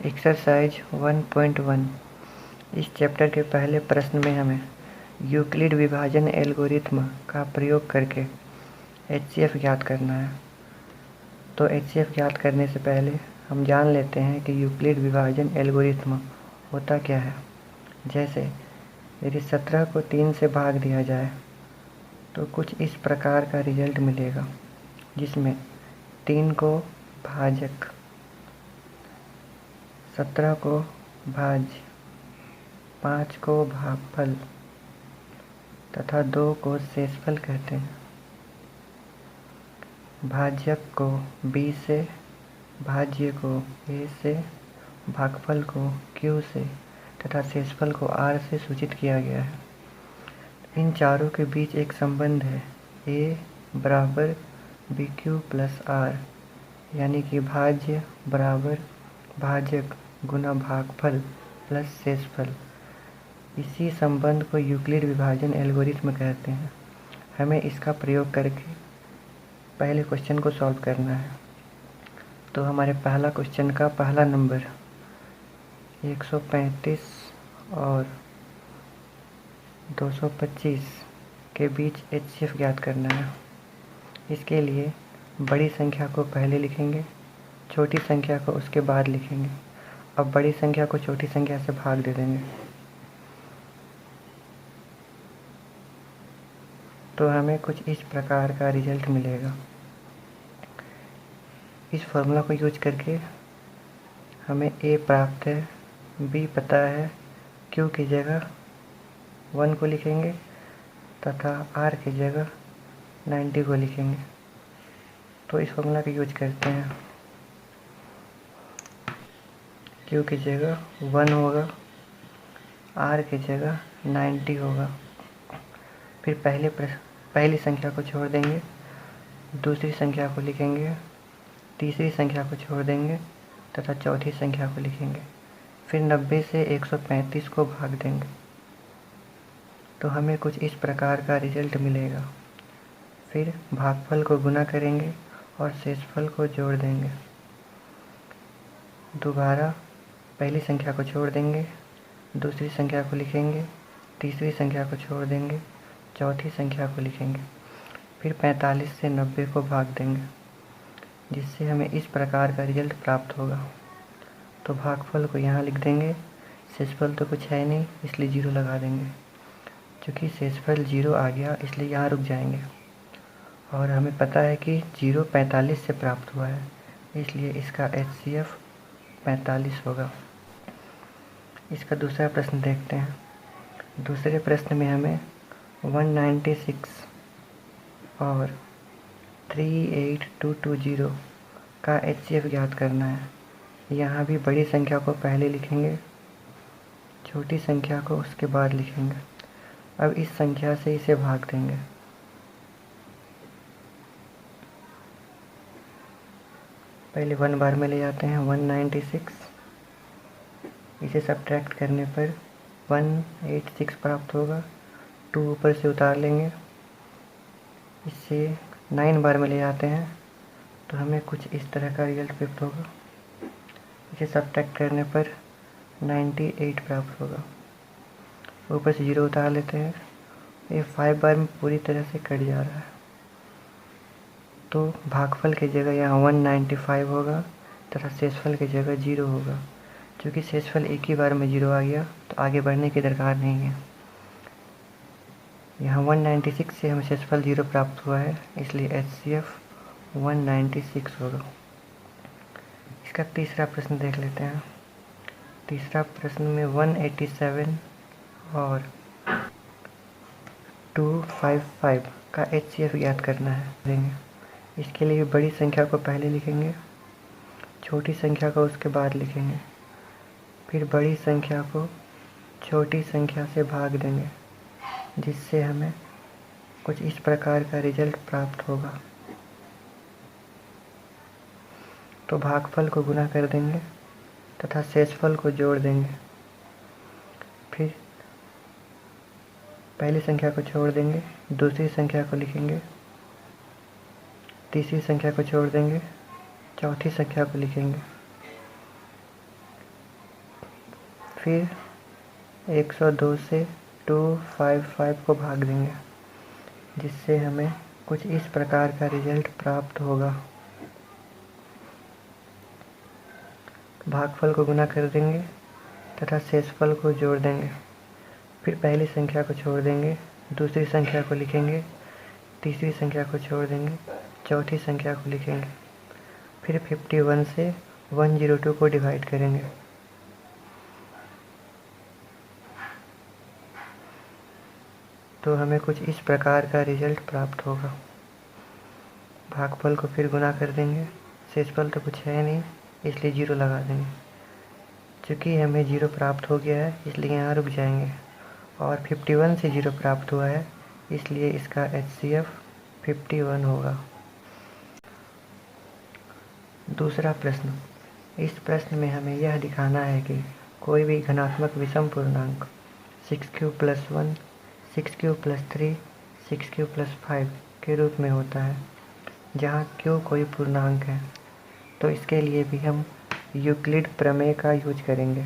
Exercise 1.1 इस chapter के पहले प्रश्न में हमें यूक्लिड विभाजन एल्गोरिथ्म का प्रयोग करके एचसीएफ ज्ञात करना है। तो एचसीएफ ज्ञात करने से पहले हम जान लेते हैं कि यूक्लिड विभाजन एल्गोरिथ्म होता क्या है। जैसे यदि 17 को 3 से भाग दिया जाए तो कुछ इस प्रकार का रिजल्ट मिलेगा, जिसमें 3 को भाजक, 17 को भाज्य, 5 को भागफल तथा 2 को शेषफल कहते हैं। भाजक को B से, भाज्य को A से, भागफल को Q से तथा शेषफल को R से सूचित किया गया है। इन चारों के बीच एक संबंध है, A बराबर BQ प्लस R, यानी कि भाज्य बराबर भाजक गुना भागफल प्लस शेषफल। इसी संबंध को यूक्लिड विभाजन एल्गोरिथ्म कहते हैं। हमें इसका प्रयोग करके पहले क्वेश्चन को सॉल्व करना है। तो हमारे पहला क्वेश्चन का पहला नंबर 135 और 225 के बीच एचसीएफ ज्ञात करना है। इसके लिए बड़ी संख्या को पहले लिखेंगे, छोटी संख्या को उसके बाद लिखेंगे। अब बड़ी संख्या को छोटी संख्या से भाग दे देंगे तो हमें कुछ इस प्रकार का रिजल्ट मिलेगा। इस फॉर्मूला को यूज करके हमें A प्राप्त है, B पता है, Q की जगह 1 को लिखेंगे तथा R की जगह 90 को लिखेंगे। तो इस फॉर्मूला का यूज करते हैं। Q की जगह 1 होगा, R की जगह 90 होगा। फिर पहली संख्या को छोड़ देंगे, दूसरी संख्या को लिखेंगे, तीसरी संख्या को छोड़ देंगे तथा चौथी संख्या को लिखेंगे। फिर 90 से 135 को भाग देंगे तो हमें कुछ इस प्रकार का रिजल्ट मिलेगा। फिर भागफल को गुना करेंगे और शेषफल को जोड़ देंगे। दोबारा पहली संख्या को छोड़ देंगे, दूसरी संख्या को लिखेंगे, तीसरी संख्या को छोड़ देंगे, चौथी संख्या को लिखेंगे। फिर 45 से 90 को भाग देंगे, जिससे हमें इस प्रकार का रिजल्ट प्राप्त होगा। तो भागफल को यहाँ लिख देंगे, शेषफल तो कुछ है नहीं इसलिए 0 लगा देंगे। चूँकि शेषफल 0 आ गया इसलिए यहाँ रुक जाएंगे और हमें पता है कि 0 45 से प्राप्त हुआ है, इसलिए इसका एचसीएफ 45 होगा। इसका दूसरा प्रश्न देखते हैं। दूसरे प्रश्न में हमें 196 और 38220 का एचसीएफ ज्ञात करना है। यहाँ भी बड़ी संख्या को पहले लिखेंगे, छोटी संख्या को उसके बाद लिखेंगे। अब इस संख्या से इसे भाग देंगे। पहले 1 बार में ले जाते हैं 196, इसे सब्ट्रैक्ट करने पर 186 प्राप्त होगा। 2 ऊपर से उतार लेंगे, इससे 9 बार में ले जाते हैं तो हमें कुछ इस तरह का रिजल्ट प्राप्त होगा। इसे सब्ट्रैक्ट करने पर 98 प्राप्त होगा। ऊपर से 0 उतार लेते हैं, ये 5 बार में पूरी तरह से कट जा रहा है। तो भागफल की जगह यहाँ 195 होगा तथा शेषफल की जगह 0 होगा। क्योंकि शेषफल एक ही बार में 0 आ गया तो आगे बढ़ने की दरकार नहीं है। यहाँ 196 से हमें शेषफल 0 प्राप्त हुआ है, इसलिए एचसीएफ 196 होगा। इसका तीसरा प्रश्न देख लेते हैं। तीसरा प्रश्न में 187 और 255 का एचसीएफ ज्ञात करना है। इसके लिए बड़ी संख्या को पहले लिखेंगे, छोटी संख्या को उसके बाद लिखेंगे। फिर बड़ी संख्या को छोटी संख्या से भाग देंगे, जिससे हमें कुछ इस प्रकार का रिजल्ट प्राप्त होगा। तो भागफल को गुना कर देंगे तथा शेषफल को जोड़ देंगे। फिर पहली संख्या को छोड़ देंगे, दूसरी संख्या को लिखेंगे, तीसरी संख्या को छोड़ देंगे, चौथी संख्या को लिखेंगे। फिर 102 से 255 को भाग देंगे, जिससे हमें कुछ इस प्रकार का रिजल्ट प्राप्त होगा। भागफल को गुना कर देंगे तथा शेषफल को जोड़ देंगे। फिर पहली संख्या को छोड़ देंगे, दूसरी संख्या को लिखेंगे, तीसरी संख्या को छोड़ देंगे, चौथी संख्या को लिखेंगे। फिर 51 से 102 को डिवाइड करेंगे। तो हमें कुछ इस प्रकार का रिजल्ट प्राप्त होगा। भागफल को फिर गुना कर देंगे, शेषफल तो कुछ है नहीं इसलिए 0 लगा देंगे। चूँकि हमें 0 प्राप्त हो गया है इसलिए यहाँ रुक जाएंगे, और 51 से 0 प्राप्त हुआ है इसलिए इसका HCF 51 होगा। दूसरा प्रश्न। इस प्रश्न में हमें यह दिखाना है कि कोई भी धनात्मक विषम पूर्णांक 6q + 1, 6q + 3, 6q + 5 के रूप में होता है, जहाँ q कोई पूर्णांक है। तो इसके लिए भी हम यूक्लिड प्रमेय का यूज करेंगे।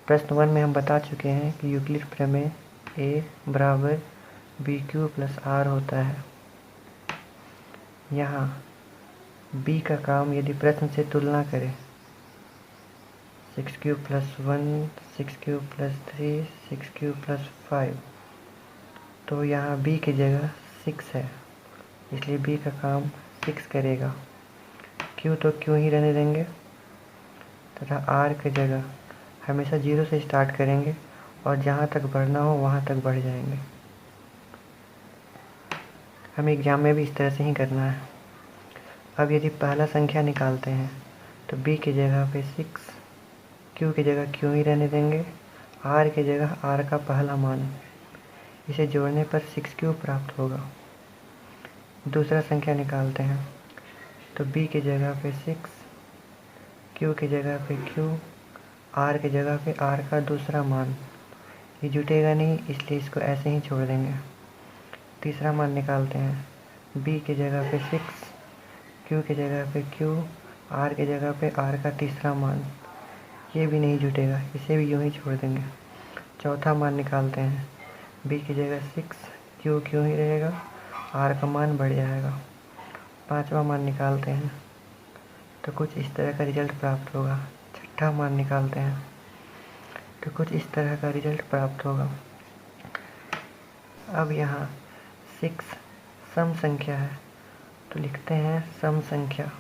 प्रश्न 1 में हम बता चुके हैं कि यूक्लिड प्रमेय A = BQ + R होता है। यहाँ B का काम यदि प्रश्न से तुलना करें 6q + 1, 6q + 3, 6q + 5, तो यहाँ B की जगह 6 है इसलिए B का काम 6 करेगा। Q तो क्यों ही रहने देंगे तथा R की जगह हमेशा 0 से स्टार्ट करेंगे और जहाँ तक बढ़ना हो वहाँ तक बढ़ जाएंगे। हमें एग्जाम में भी इस तरह से ही करना है। अब यदि पहला संख्या निकालते हैं तो B की जगह पे 6, Q की जगह Q ही रहने देंगे, R की जगह R का पहला मान। इसे जोड़ने पर 6Q प्राप्त होगा। दूसरा संख्या निकालते हैं तो B की जगह पे 6, Q की जगह पे Q, R की जगह पे R का दूसरा मान। ये जुटेगा नहीं इसलिए इसको ऐसे ही छोड़ देंगे। तीसरा मान निकालते हैं B की जगह पे 6, Q की जगह पे Q, R की जगह पे R का तीसरा मान। ये भी नहीं जुटेगा, इसे भी यूँ ही छोड़ देंगे। चौथा मान निकालते हैं B की जगह 6, Q क्यों ही रहेगा, R का मान बढ़ जाएगा। पांचवा मान निकालते हैं तो कुछ इस तरह का रिजल्ट प्राप्त होगा। छठा मान निकालते हैं तो कुछ इस तरह का रिजल्ट प्राप्त होगा। अब यहाँ 6 सम संख्या है तो लिखते हैं सम संख्या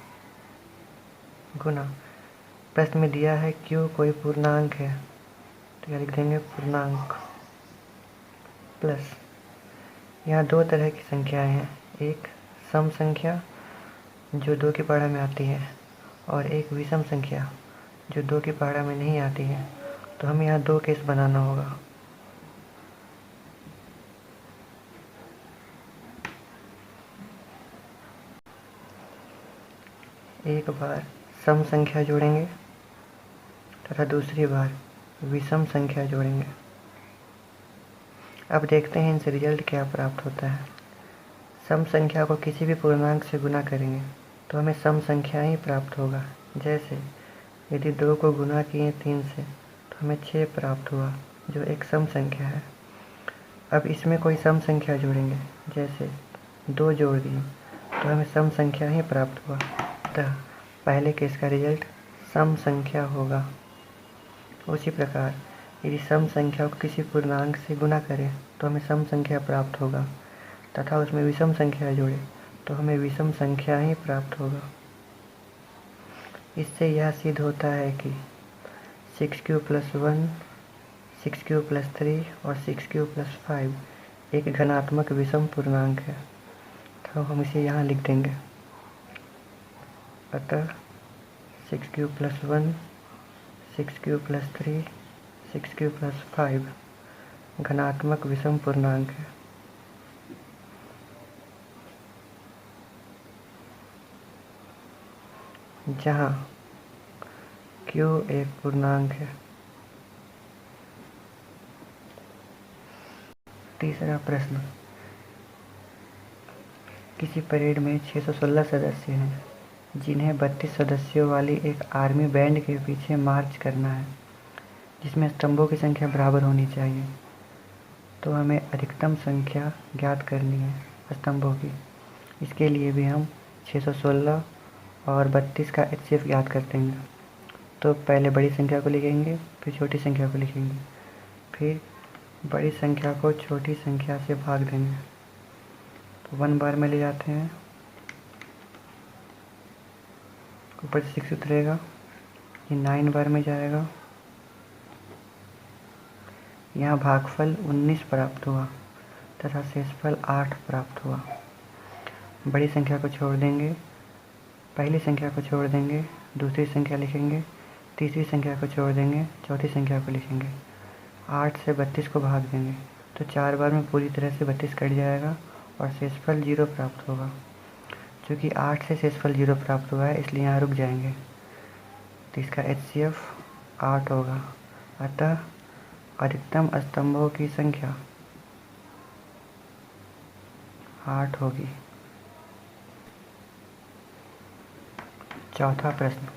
गुना। प्रश्न में दिया है Q कोई पूर्णांक है तो क्या लिख देंगे पूर्णांक, प्लस यहाँ दो तरह की संख्याएं हैं, एक सम संख्या जो 2 की पहाड़ा में आती है और एक विषम संख्या जो 2 की पहाड़ा में नहीं आती है। तो हमें यहाँ 2 केस बनाना होगा। एक बार सम संख्या जोड़ेंगे तथा दूसरी बार विषम संख्या जोड़ेंगे। अब देखते हैं इनसे रिजल्ट क्या प्राप्त होता है। सम संख्या को किसी भी पूर्णांक से गुना करेंगे तो हमें सम संख्या ही प्राप्त होगा। जैसे यदि 2 को गुना किए 3 से तो हमें 6 प्राप्त हुआ जो एक सम संख्या है। अब इसमें कोई सम संख्या जोड़ेंगे, जैसे 2 जोड़ दिए तो हमें सम संख्या ही प्राप्त हुआ, अतः पहले केस का रिजल्ट सम संख्या होगा। उसी प्रकार यदि सम संख्या को किसी पूर्णांक से गुना करें तो हमें सम संख्या प्राप्त होगा तथा उसमें विषम संख्या जोड़े तो हमें विषम संख्या ही प्राप्त होगा। इससे यह सिद्ध होता है कि 6q + 1, 6q + 3 और 6q + 5 एक धनात्मक विषम पूर्णांक है। तो हम इसे यहाँ लिख देंगे। अतः 6q + 1, 6q + 3, 6q + 5 धनात्मक विषम पूर्णांक है। जहाँ Q एक पूर्णांक है। तीसरा प्रश्न। किसी परेड में 616 सदस्य हैं जिन्हें 32 सदस्यों वाली एक आर्मी बैंड के पीछे मार्च करना है, जिसमें स्तंभों की संख्या बराबर होनी चाहिए। तो हमें अधिकतम संख्या ज्ञात करनी है स्तंभों की। इसके लिए भी हम 616 और 32 का HCF ज्ञात कर देंगे। तो पहले बड़ी संख्या को लिखेंगे, फिर छोटी संख्या को लिखेंगे, फिर बड़ी संख्या को छोटी संख्या से भाग देंगे। तो 1 बार में ले जाते हैं, ऊपर से 6 उतरेगा, ये 9 बार में जाएगा। यहाँ भागफल 19 प्राप्त हुआ तथा शेषफल 8 प्राप्त हुआ। बड़ी संख्या को छोड़ देंगे, पहली संख्या को छोड़ देंगे, दूसरी संख्या लिखेंगे, तीसरी संख्या को छोड़ देंगे, चौथी संख्या को लिखेंगे। 8 से 32 को भाग देंगे तो 4 बार में पूरी तरह से 32 कट जाएगा और शेषफल 0 प्राप्त होगा। चूँकि 8 से शेषफल 0 प्राप्त हुआ है इसलिए यहाँ रुक जाएंगे, तो इसका HCF 8 होगा। अतः अधिकतम स्तंभों की संख्या 8 होगी। चौथा प्रश्न,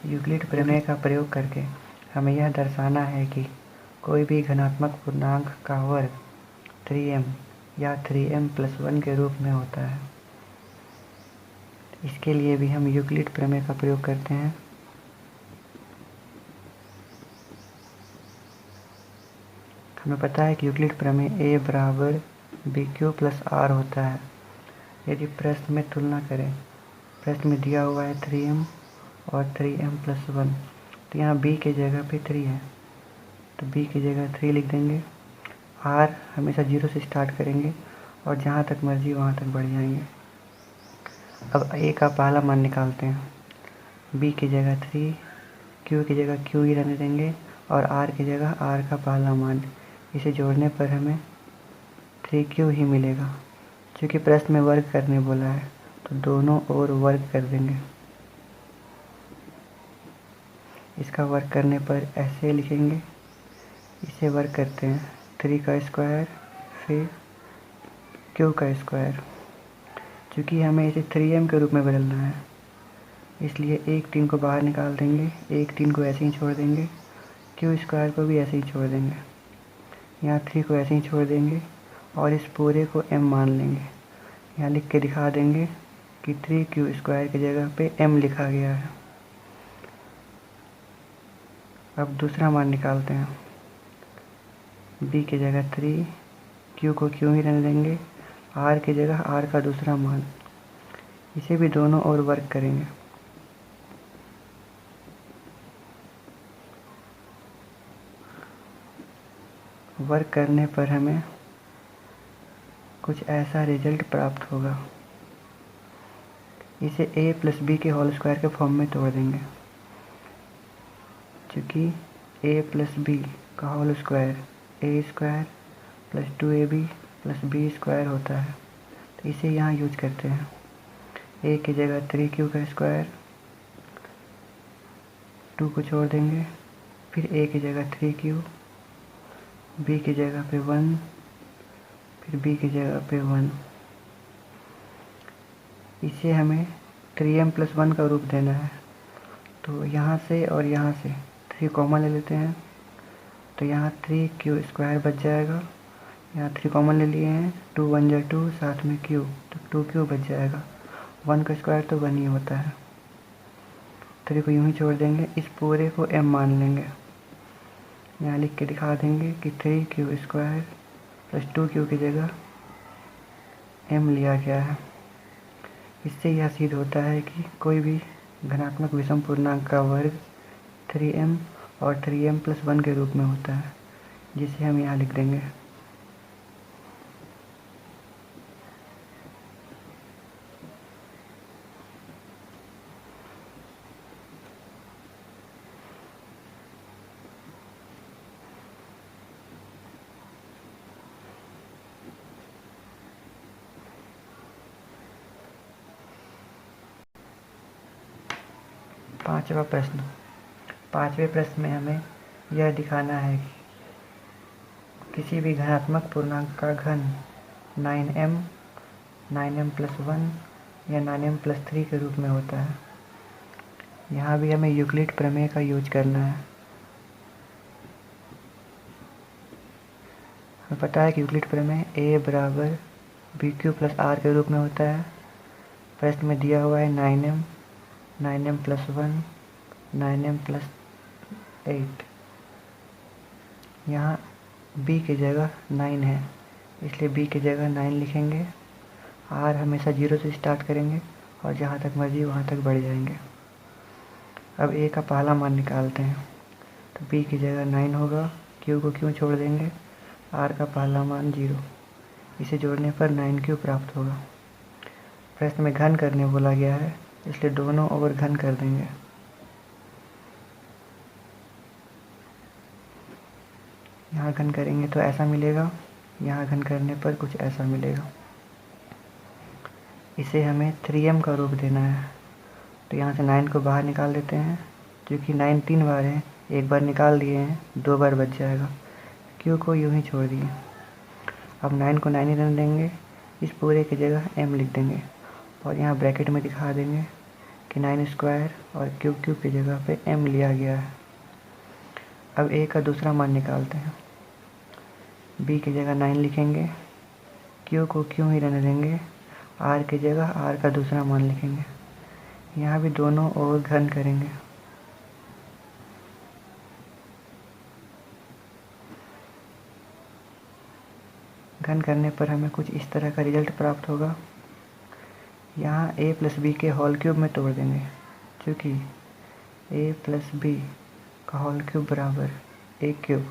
यूक्लिड प्रमेय का प्रयोग करके हमें यह दर्शाना है कि कोई भी धनात्मक पूर्णांक का वर्ग 3m या 3m+1 के रूप में होता है। इसके लिए भी हम यूक्लिड प्रमेय का प्रयोग करते हैं। हमें पता है कि यूक्लिड प्रमेय A बराबर BQ + R होता है। यदि प्रश्न में तुलना करें, प्रश्न में दिया हुआ है 3m और 3m+1, तो यहाँ b की जगह पे 3 है, तो b की जगह 3 लिख देंगे। r हमेशा 0 से स्टार्ट करेंगे और जहाँ तक मर्जी वहाँ तक बढ़ जाएंगे। अब a का पहला मान निकालते हैं। b की जगह 3, q की जगह q ही रहने देंगे और r की जगह r का पहला मान। इसे जोड़ने पर हमें 3q ही मिलेगा। क्योंकि प्रश्न में वर्ग करने बोला है तो दोनों ओर वर्ग कर देंगे। इसका वर्ग करने पर ऐसे लिखेंगे, इसे वर्ग करते हैं 3 का स्क्वायर फिर q का स्क्वायर। चूँकि हमें इसे 3m के रूप में बदलना है इसलिए 1 3 को बाहर निकाल देंगे, 1 3 को ऐसे ही छोड़ देंगे, q स्क्वायर को भी ऐसे ही छोड़ देंगे, यहाँ 3 को ऐसे ही छोड़ देंगे और इस पूरे को m मान लेंगे। यहाँ लिख के दिखा देंगे कि 3q स्क्वायर की जगह पे m लिखा गया है। अब दूसरा मान निकालते हैं। b की जगह 3, q को q ही रहने देंगे, r की जगह r का दूसरा मान। इसे भी दोनों ओर वर्ग करेंगे। वर्ग करने पर हमें कुछ ऐसा रिजल्ट प्राप्त होगा। इसे a + b के होल स्क्वायर के फॉर्म में तोड़ देंगे। चूँकि a + b का whole square a² + 2ab + b² होता है, तो इसे यहाँ यूज करते हैं। a की जगह 3q का स्क्वायर, 2 को छोड़ देंगे, फिर a की जगह 3q, b की जगह पे 1, फिर b की जगह पे 1। इसे हमें 3m+1 का रूप देना है, तो यहाँ से और यहाँ से 3 कॉमन ले लेते हैं, तो यहाँ 3q² बच जाएगा। यहाँ 3 कॉमन ले लिए हैं, 2 1 जा 2, साथ में q, तो 2q बच जाएगा। 1 का स्क्वायर तो 1 ही होता है। 3 को यूँ ही छोड़ देंगे, इस पूरे को m मान लेंगे। यहाँ लिख के दिखा देंगे कि 3q² + 2q की जगह m लिया गया है। इससे यह सिद्ध होता है कि कोई भी धनात्मक विषम पूर्णांक का वर्ग 3m और 3m+1 के रूप में होता है, जिसे हम यहाँ लिख देंगे। पाँचवा प्रश्न। पाँचवें प्रश्न में हमें यह दिखाना है कि किसी भी धनात्मक पूर्णांक का घन 9m, 9m+1 या 9m+3 के रूप में होता है। यहाँ भी हमें यूक्लिड प्रमेय का यूज करना है। हमें पता है कि यूक्लिड प्रमेय a बराबर BQ + R के रूप में होता है। प्रश्न में दिया हुआ है 9m, 9m+1, 9m+8। यहाँ b की जगह 9 है, इसलिए b की जगह 9 लिखेंगे। r हमेशा 0 से स्टार्ट करेंगे और जहाँ तक मर्जी वहाँ तक बढ़ जाएंगे। अब a का पहला मान निकालते हैं, तो b की जगह 9 होगा, q को क्यों छोड़ देंगे, r का पहला मान 0, इसे जोड़ने पर 9q प्राप्त होगा। प्रश्न में घन करने बोला गया है, इसलिए दोनों ओर घन कर देंगे। यहाँ घन करेंगे तो ऐसा मिलेगा, यहाँ घन करने पर कुछ ऐसा मिलेगा। इसे हमें 3m का रूप देना है, तो यहाँ से 9 को बाहर निकाल देते हैं। क्योंकि 9 3 बार है, एक बार निकाल दिए हैं, 2 बार बच जाएगा। q को यूँ ही छोड़ दिए। अब 9 को 9 ही रहने देंगे, इस पूरे की जगह m लिख देंगे और यहाँ ब्रैकेट में दिखा देंगे कि 9² और क्यूब की जगह पे m लिया गया है। अब a का दूसरा मान निकालते हैं। b की जगह 9 लिखेंगे, q को क्यों ही रहने देंगे, r की जगह r का दूसरा मान लिखेंगे। यहाँ भी दोनों ओर घन करेंगे। घन करने पर हमें कुछ इस तरह का रिजल्ट प्राप्त होगा। यहाँ a + b के होल क्यूब में तोड़ देंगे, क्योंकि a + b का होल क्यूब बराबर a³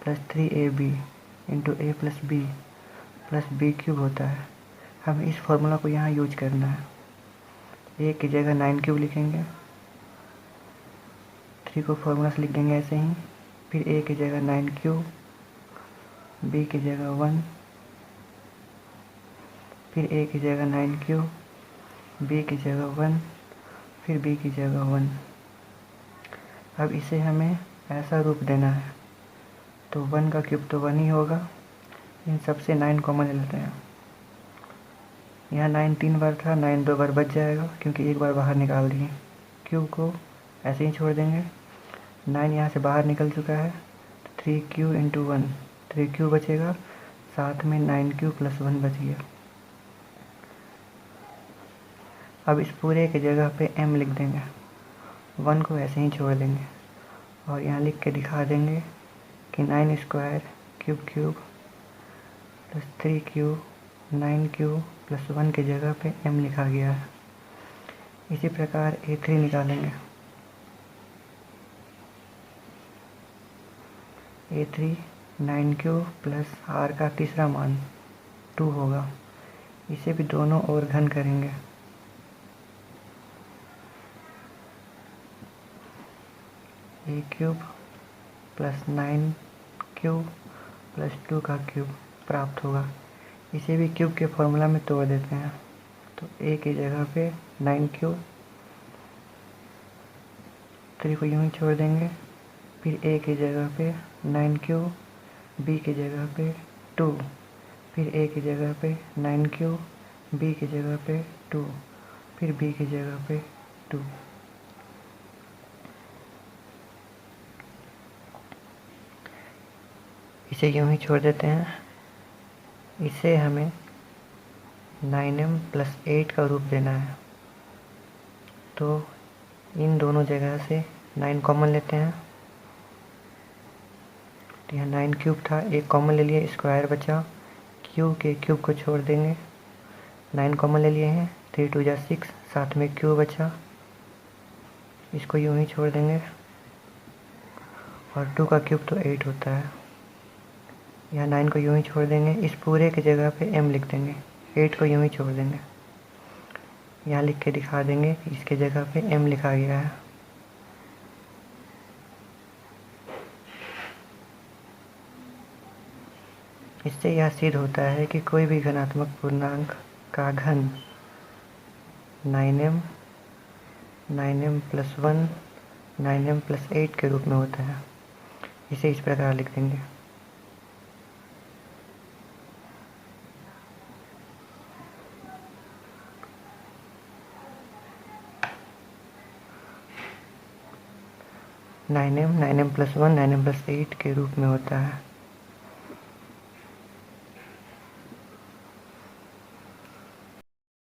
+ 3ab × a + b + b³ होता है। हमें इस फॉर्मूला को यहाँ यूज करना है। a की जगह 9³ लिखेंगे, 3 को फॉर्मूला से लिख देंगे ऐसे ही। फिर a की जगह 9³ b की जगह 1, फिर a की जगह 9³ b की जगह 1, फिर b की जगह 1। अब इसे हमें ऐसा रूप देना है, तो 1 का क्यूब तो 1 ही होगा। इन सब से 9 कॉमन ले लेते हैं। यहाँ 9 3 बार था, 9 2 बार बच जाएगा क्योंकि एक बार बाहर निकाल दिए। क्यूब को ऐसे ही छोड़ देंगे। 9 यहाँ से बाहर निकल चुका है, तो 3q × 1, 3q बचेगा, साथ में 9q + 1 बच गया। अब इस पूरे की जगह पे m लिख देंगे, 1 को ऐसे ही छोड़ देंगे और यहाँ लिख के दिखा देंगे कि 9² क्यूब + 3q 9q + 1 की जगह पे m लिखा गया है। इसी प्रकार a3 निकालेंगे। a3 9q + r का तीसरा मान 2 होगा। इसे भी दोनों ओर घन करेंगे। a³ + 9q + 2 का क्यूब प्राप्त होगा। इसे भी क्यूब के फॉर्मूला में तोड़ देते हैं, तो a की जगह पे 9q, 3 को यूँ ही छोड़ देंगे। फिर a की जगह पे 9q, b की जगह पे 2, फिर a की जगह पे 9q, b की जगह पे 2, फिर b की जगह पे 2। इसे यूँ ही छोड़ देते हैं। इसे हमें 9m + 8 का रूप देना है, तो इन दोनों जगह से 9 कॉमन लेते हैं। तो यहाँ 9³ था, एक कॉमन ले लिए, स्क्वायर बचा। क्यू के क्यूब को छोड़ देंगे, 9 कॉमन ले लिए हैं, 3 × 2 = 6, साथ में क्यू बचा, इसको यूँ ही छोड़ देंगे। और 2 का क्यूब तो 8 होता है। यहाँ 9 को यूँ ही छोड़ देंगे, इस पूरे की जगह पे m लिख देंगे, 8 को यूँ ही छोड़ देंगे। यहाँ लिख के दिखा देंगे कि इसके जगह पे m लिखा गया है। इससे यह सिद्ध होता है कि कोई भी घनात्मक पूर्णांक का घन 9m, 9m+1, 9m+8 के रूप में होता है। इसे इस प्रकार लिख देंगे। 9m 9m+1 9m+8 के रूप में होता है।